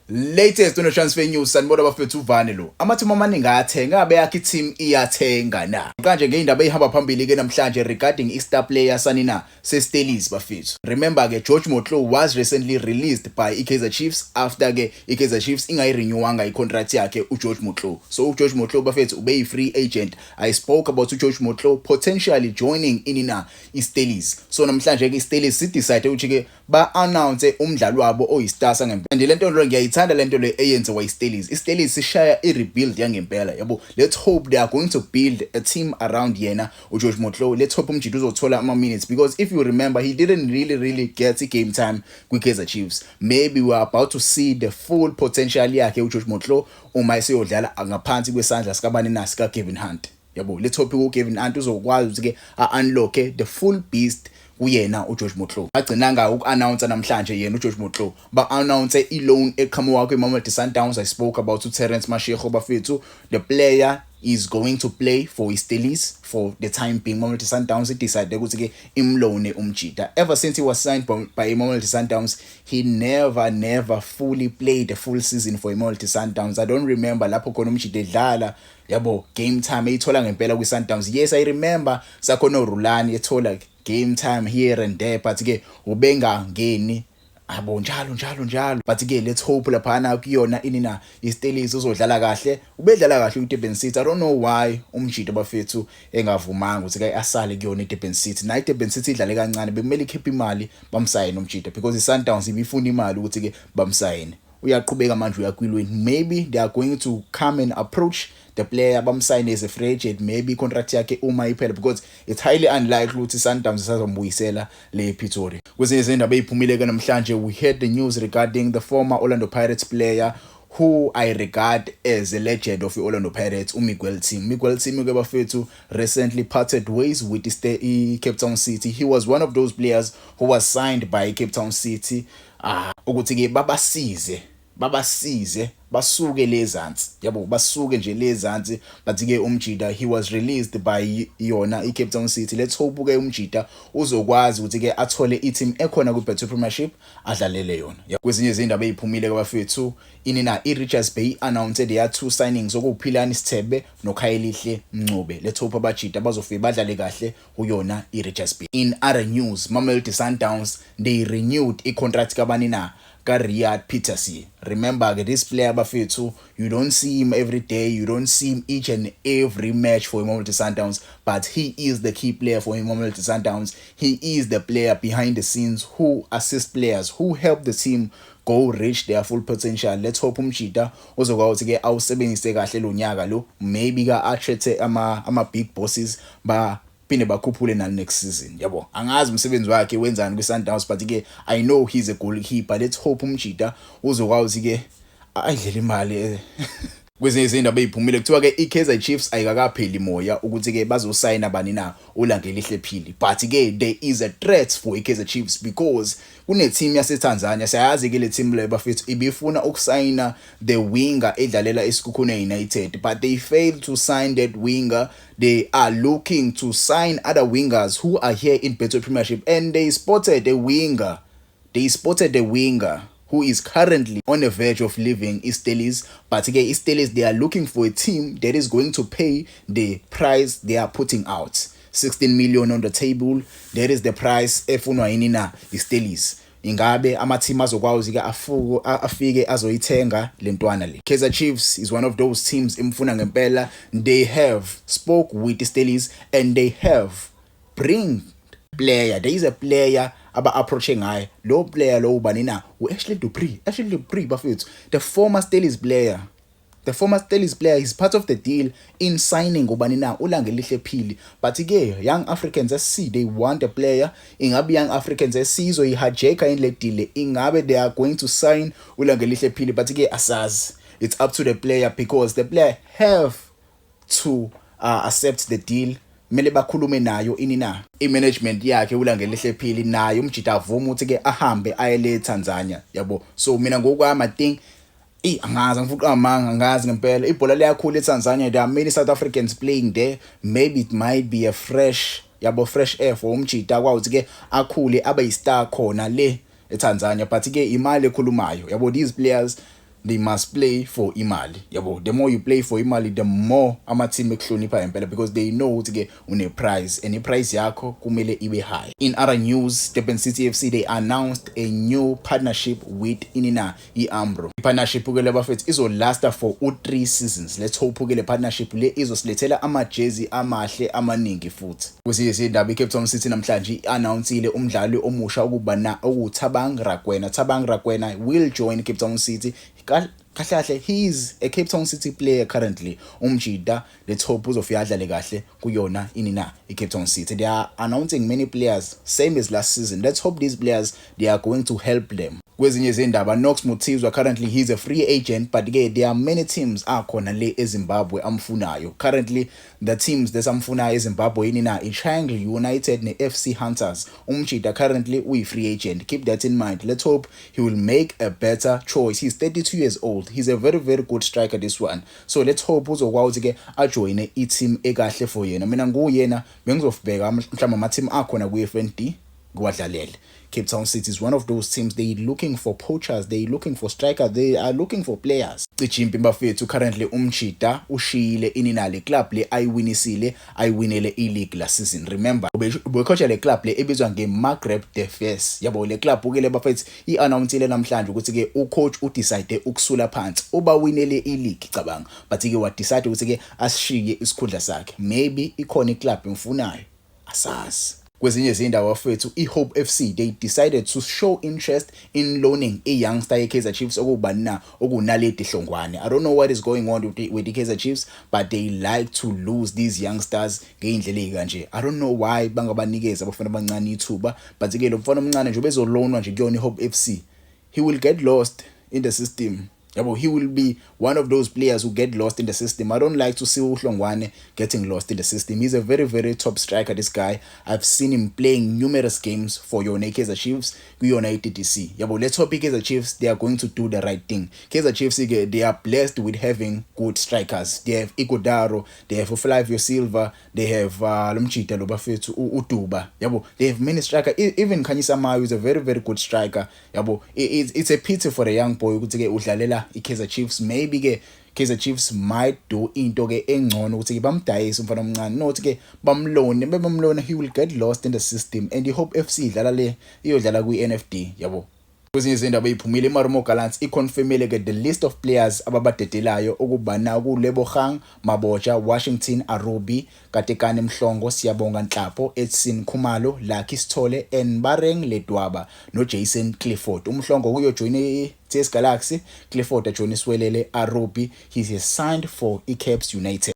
Latest on transfer news sanibona bafethu uvane lo. Amathimba amaningi ayathenga abe yakhe team iyathenga na. Kanje ngeindaba ehamba phambili ke namhlanje regarding i-star player sanina seStelis bafethu. Remember ke George Motlow was recently released by iKaizer Chiefs after ke iKaizer Chiefs ingayirenewanga icontract yakhe uGeorge Motlow. So uGeorge Motlow bafethu ube yi-free agent. I spoke about uGeorge Motlow potentially joining inina iStelis. So namhlanje ke iStelis sidecide ukuthi ke ba announce umdlalo wabo oyistar sangempela. And lento lo ngiyayithanda lento le eyenziwa iStelis. iStelis sishaya i-rebuild yangempela yabo. Let's hope they are going to build a team around yena uGeorge Motlow. Let's hope umjidi uzothola ama minutes because if you remember he didn't really get game time kwiKaizer Chiefs. Maybe we are about to see the full potential yakhe uGeorge Motlow uma eseyodlala ngaphansi kwesandla sikabani nasi kaKevin Hunt. Yabo, let's hope uKevin Hunt uzokwazi ukuthi ke unlock the full beast uyena uGeorge Motlow. Bagcinanga uku-announce namhlanje yena uGeorge Motlow. Ba-announce i-loan eqhamuka kwiMamelodi Sundowns. I spoke about uTerence Mashego bafethu. The player is going to play for iStelis for the time being. Mamelodi Sundowns decided ukuthi ke imlone umjida. Ever since he was signed by Mamelodi Sundowns, he never fully played the full season for Mamelodi Sundowns. I don't remember lapho khona umjida edlala yabo game time eyithola ngempela kwiSundowns. Yes, I remember sakhona uRulani ethola game time here and there, but ke ubengangeni abo njalo but ke let's hope laphana kuyona inina iStelis uzodlala kahle. Ubedlala kahle uDurban City. I don't know why umjida bafethu engavumanga ukuthi ke asale kuyona iDurban City. Na iDurban City idlale kancane bekumele ikhiphe imali bamsayine umjida because iSundowns ibifuna imali ukuthi ke bamsayine. Uyaqhubeka manje uyakwilweni. Maybe they are going to come and approach the player bamsign as a free agent, maybe contract yakhe uma iphela because it's highly unlikely ukuthi Sundowns isazombuyisela le Pretoria. Kwezinye izindaba eziphumile ke namhlanje we heard the news regarding the former Orlando Pirates player who I regard as a legend of the Orlando Pirates, Miguel Team. Miguel Team ke bafethu recently parted ways with Cape Town City. He was one of those players who was signed by Cape Town City ukuthi ke babasize basuke lezansi yabo basuke nje lezansi but ke umjida he was released by yona iCape Town City. Let's hope ke umjida uzokwazi ukuthi ke athole i-team ekhona kuBetway Premiership adlalele yona. Kwezinye izindaba eziphumile kwabafethu inina iRichards Bay announced their two signings okuphilani Sithebe noKhayelihle Mncube. Let's hope abajida bazofika badlale kahle uyona iRichards Bay. In other news, Mamelodi Sundowns they renewed i-contract kabani na Riyad Peterson. Remember this player bafethu, you don't see him every day, you don't see him each and every match for Mamelodi Sundowns, but he is the key player for Mamelodi Sundowns. He is the player behind the scenes who assist players, who help the team go reach their full potential. Let's hope umjida uzokwazi ke awusebenzise kahle lo nyaka lo, maybe ka attract ama big bosses ba phinde bakhuphule na next season yabo. Angazi umsebenzi wakhe wenzani kwiSundowns but ke I know he's a goalkeeper. Let's hope umjida uzokwazi ke ayidlela imali kwezinye izindaba eziphumile kuthiwa ke iKaizer Chiefs ayikakapheli moya ukuthi ke bazosayina bani na uLangelihle Phili, but ke there is a threat for iKaizer Chiefs because kune team yaseTanzania siyazi ke le team le bafethu ibifuna ukusayina the winger edlalela iSikhukhune United, but they failed to sign that winger. They are looking to sign other wingers who are here in Betway Premiership, and they spotted a winger who is currently on the verge of leaving iStelis. But again, iStelis, they are looking for a team that is going to pay the price they are putting out. 16 million on the table. That is the price efunwa yinina iStelis. Ingabe ama-team azokwazi ke afike azoyithenga lentwana le. Kaizer Chiefs is one of those teams imfuna ngempela. They have spoke with iStelis and they have bring player. There is a player aba-approaching ngayo. Lo player lo ubani na Ashley Dupree bafethu, the former Stelis player. The former Stelis player is part of the deal in signing ubani na uLangelihle Phili. But ke Young Africans SC they want a player. Ingabe Young Africans SC izoyihajeka in le deal. Ingabe they are going to sign uLangelihle Phili, but ke asazi. It's up to the player because the player have to accept the deal. Mele bakhulume nayo inina i-management yakhe uLangelihle Phili nayo umjida avuma ukuthi ke ahambe ayele eTanzania yabo. So mina ngokwami I think angazi ngifuna amanga angazi ngempela ibhola liyakhula eTanzania. There are many South Africans playing there. Maybe it might be a fresh air for umjida kwathi ke akhule abe yistar khona le eTanzania, but ke imali ekhulumayo yabo. These players they must play for imali yabo. The more you play for imali, the more ama-team ekuhlonipha impela, because they know ukuthi ke une-prize and i-prize yakho kumele ibe high. In other news, Durban City FC, they announced a new partnership with inina i-Umbro. I-partnership ke le bafethu izolasta for 3 seasons. Let's hope ke le partnership le izosilethela amajezi amahle amaningi futhi. Kwesinye izindaba i-Cape Town City namhlanje i-announcile umdlali omusha ukuba Thabang Rakwena. Thabang Rakwena will join Cape Town City. Kahle he is a Cape Town City player currently. Umjida, let's hope uzofika adlale kahle kuyona inina i-Cape Town City. They are announcing many players same as last season. Let's hope these players, they are going to help them. Kwezinye izindaba, Knox Motives currently he's a free agent, but again there are many teams akhona le eZimbabwe amfunayo. Currently the teams desamfunayo eZimbabwe inina iChangle United ne-FC Hunters. Umjida currently uyi-free agent. Keep that in mind. Let's hope he will make a better choice. He's 32 years old. He's a very very good striker this one. So let's hope uzokwazi ke ajoine i-team ekahle for yena. Mina nguyena bengizofibeka mhlawumbe ama-team akhona ku-FND kuwadlalele. Cape Town City is one of those teams. They looking for poachers, they looking for strikers, they are looking for players. Cijimpi bafethu currently umchita ushiyile ininale club le ayiwinele i-league last season. Remember ubecoacha le club le ebizwa ngeMaghreb Defes. Yabo le club ukele bafethu i-announcile namhlanje ukuthi ke ucoach udecide ukusula phansi uba winele i-league cabanga, but ke wa decide ukuthi ke asishiye isikhundla sakhe. Maybe ikhona iclub emfunayo, asazi. Kwezinye izindawo bafethu iHope FC, they decided to show interest in loaning a youngster ye-Kaizer Chiefs okunaledi Hlongwane. I don't know what is going on with the Kaizer Chiefs, but they like to lose these youngsters ngeindlela ezikanje. I don't know why bangabanikeza abafana abancane ithuba, but ke lo mfana omncane nje bezolonwa nje kuyona iHope FC, he will get lost in the system. Yabo, he will be one of those players who get lost in the system. I don't like to see uHlongwane getting lost in the system. He's a very, very top striker, this guy. I've seen him playing numerous games for your Kaizer Chiefs, your TTC. Yabo, let's hope Kaizer Chiefs, they are going to do the right thing. Kaizer Chiefs, they are blessed with having good strikers. They have Igodaro, they have Flavio Silva, they have Lumchita Lobafetu, Utuba. Yabo, they have many strikers. Even Khanyisa Mayo is a very, very good striker. Yabo, it's a pity for a young boy who take udlalela i-Kaizer Chiefs. Maybe ke Kaizer Chiefs might do into ke engcono ukuthi bamdayise umfana omncane, not ke bamlone, he will get lost in the system. And iHope FC idlala le iyodlala kwi-NFD. Yabo, kwezinye izindaba eziphumile iMarumo Gallants iconfirmile ke the list of players ababadedelayo okuba kuLebogang Maboja, Washington Arubi, Katekane Mhlongo, Siyabonga Nhlapo, Edson Khumalo, Lucky Sithole, Bareng Ledwaba noJason Clifford. Umhlongo uyojoin iTS Galaxy, Clifford ajoin iSwelele Arubi. He is signed for iCaps United.